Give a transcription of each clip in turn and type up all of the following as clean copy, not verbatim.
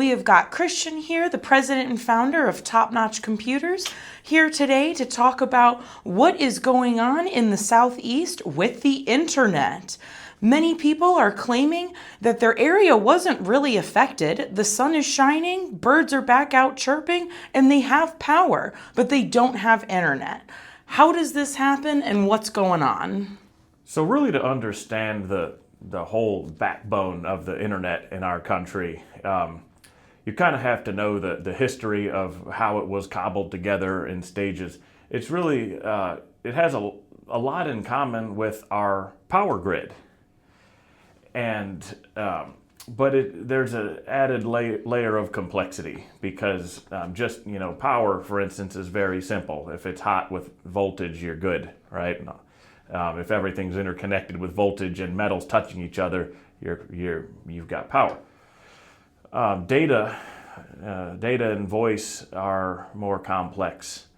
We have got Christian here, the president and founder of Top Notch Computers, here today to talk about what is going on in the Southeast with the internet. Many people are claiming that their area wasn't really affected. The sun is shining, birds are back out chirping, and they have power, but they don't have internet. How does this happen and what's going on? So really, to understand the whole backbone of the internet in our country, you kind of have to know the history of how it was cobbled together in stages. It's really, it has a lot in common with our power grid. And, there's an added layer of complexity because power, for instance, is very simple. If it's hot with voltage, you're good, right? If everything's interconnected with voltage and metals touching each other, you've got power. Data and voice are more complex.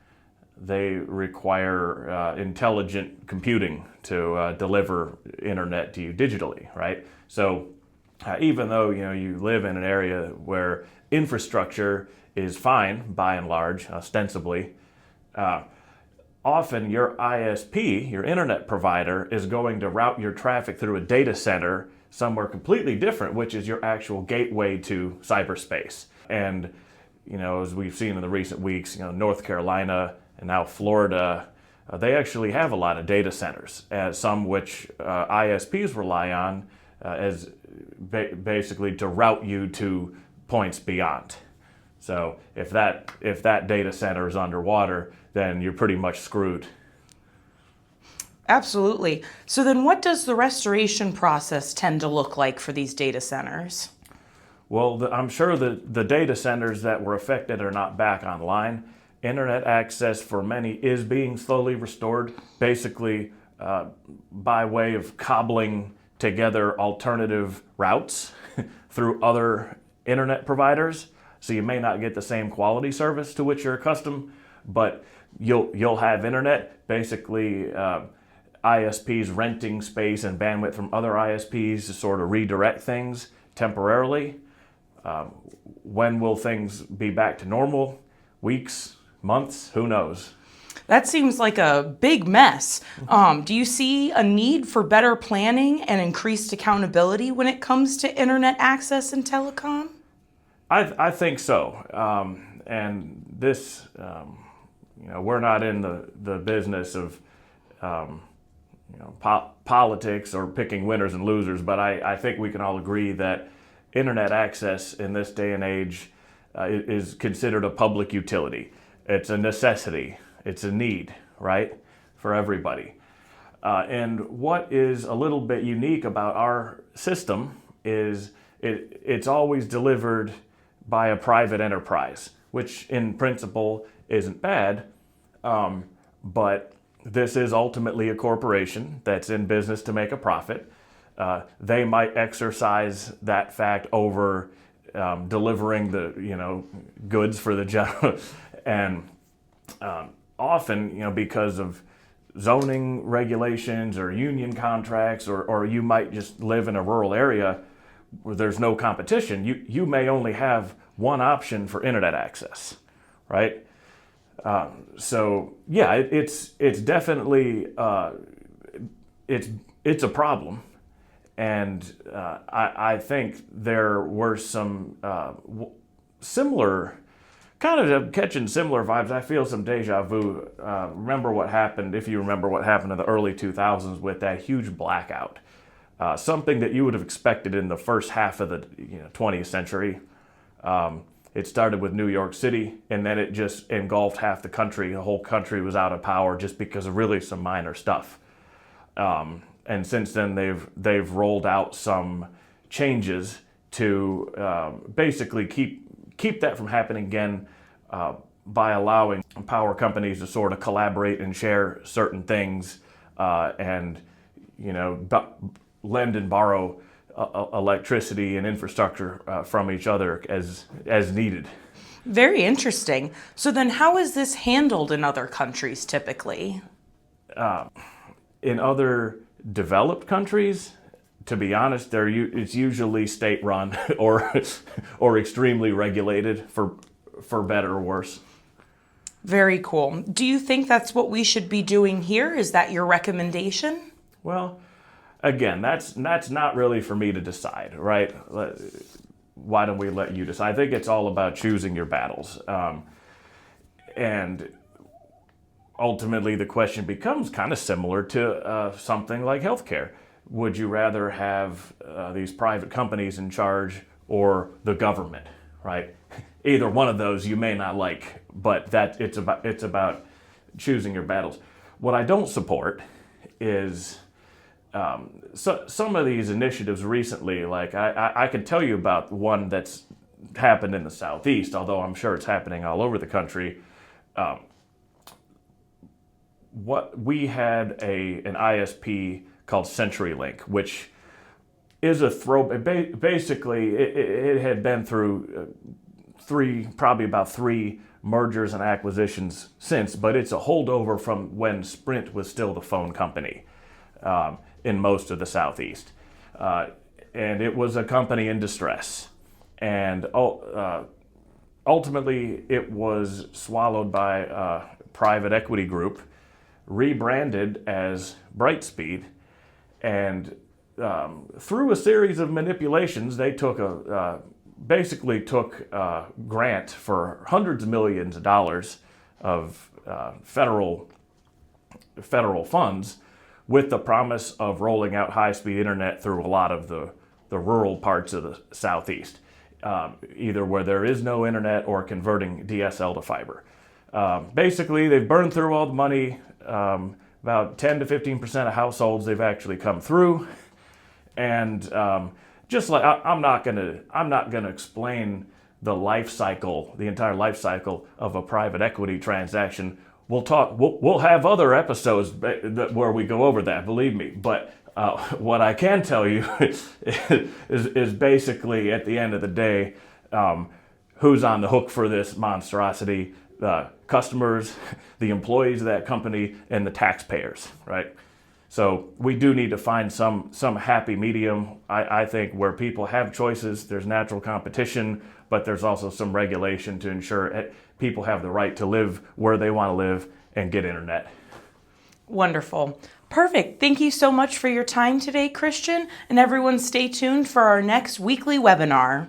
They require intelligent computing to deliver internet to you digitally, right? So even though you live in an area where infrastructure is fine by and large, ostensibly, often your ISP, your internet provider, is going to route your traffic through a data center somewhere completely different, which is your actual gateway to cyberspace. And as we've seen in the recent weeks, North Carolina and now Florida, they actually have a lot of data centers, some which ISPs rely on as basically to route you to points beyond. So if that data center is underwater, then you're pretty much screwed. Absolutely. So then what does the restoration process tend to look like for these data centers? Well, I'm sure the data centers that were affected are not back online. Internet access for many is being slowly restored, basically by way of cobbling together alternative routes through other internet providers. So you may not get the same quality service to which you're accustomed, but you'll have internet. Basically, ISPs renting space and bandwidth from other ISPs to sort of redirect things temporarily. When will things be back to normal? Weeks, months, who knows? That seems like a big mess. Do you see a need for better planning and increased accountability when it comes to internet access and telecom? I think so. And this, we're not in the business of politics or picking winners and losers, but I think we can all agree that internet access in this day and age is considered a public utility. It's a necessity. It's a need, right, for everybody. And what is a little bit unique about our system is it's always delivered by a private enterprise, which in principle isn't bad, but this is ultimately a corporation that's in business to make a profit. They might exercise that fact over delivering the goods for the general, and often because of zoning regulations or union contracts, or you might just live in a rural area where there's no competition. You may only have one option for internet access, right? So yeah, it's definitely it's a problem, and I think there were some similar, kind of catching similar vibes. I feel some deja vu. Remember what happened, if you remember what happened in the early 2000s with that huge blackout. Something that you would have expected in the first half of the 20th century. It started with New York City, and then it just engulfed half the country. The whole country was out of power just because of really some minor stuff. And since then, they've rolled out some changes to basically keep that from happening again by allowing power companies to sort of collaborate and share certain things, and lend and borrow electricity and infrastructure from each other as needed. Very interesting. So then how is this handled in other countries typically? In other developed countries, to be honest, it's usually state-run or extremely regulated for better or worse. Very cool. Do you think that's what we should be doing here? Is that your recommendation? Well, again, that's not really for me to decide, right? Why don't we let you decide? I think it's all about choosing your battles. And ultimately, the question becomes kind of similar to something like healthcare. Would you rather have these private companies in charge or the government, right? Either one of those you may not like, but it's about choosing your battles. What I don't support is some of these initiatives recently. Like I could tell you about one that's happened in the Southeast, although I'm sure it's happening all over the country. What we had an ISP called CenturyLink, which is a basically it had been through probably about three mergers and acquisitions since, but it's a holdover from when Sprint was still the phone company in most of the Southeast. And it was a company in distress. And ultimately, it was swallowed by a private equity group, rebranded as Brightspeed, and through a series of manipulations, they basically took a grant for hundreds of millions of dollars of federal funds, with the promise of rolling out high-speed internet through a lot of the rural parts of the Southeast, either where there is no internet or converting DSL to fiber. Basically, they've burned through all the money. About 10 to 15% of households they've actually come through, and just like I'm not gonna explain the entire life cycle of a private equity transaction. We'll have other episodes where we go over that, believe me. But what I can tell you is basically, at the end of the day, who's on the hook for this monstrosity? The customers, the employees of that company, and the taxpayers, right? So we do need to find some happy medium, I think, where people have choices, there's natural competition, but there's also some regulation to ensure people have the right to live where they want to live and get internet. Wonderful. Perfect. Thank you so much for your time today, Christian, and everyone stay tuned for our next weekly webinar.